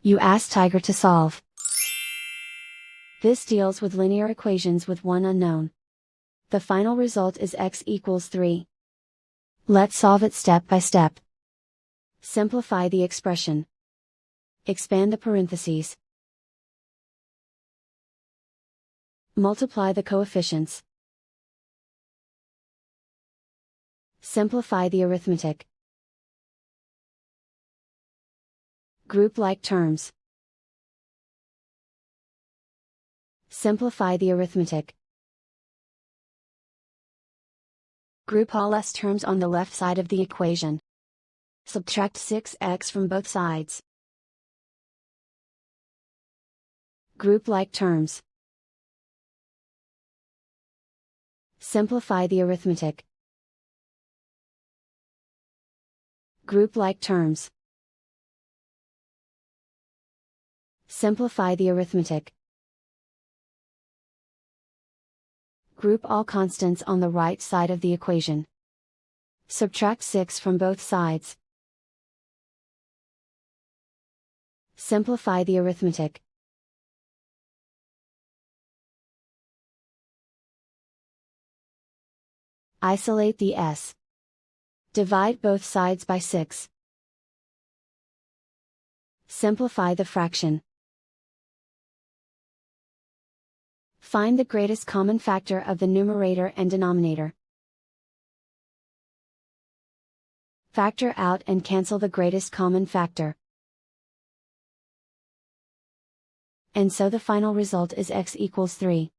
You ask Tiger to solve. This deals with linear equations with one unknown. The final result is x equals 3. Let's solve it step by step. Simplify the expression. Expand the parentheses. Multiply the coefficients. Simplify the arithmetic. Group like terms. Simplify the arithmetic. Group all s terms on the left side of the equation. Subtract 6x from both sides. Group like terms. Simplify the arithmetic. Group like terms. Simplify the arithmetic. Group all constants on the right side of the equation. Subtract 6 from both sides. Simplify the arithmetic. Isolate the s. Divide both sides by 6. Simplify the fraction. Find the greatest common factor of the numerator and denominator. Factor out and cancel the greatest common factor. And so the final result is x equals 3.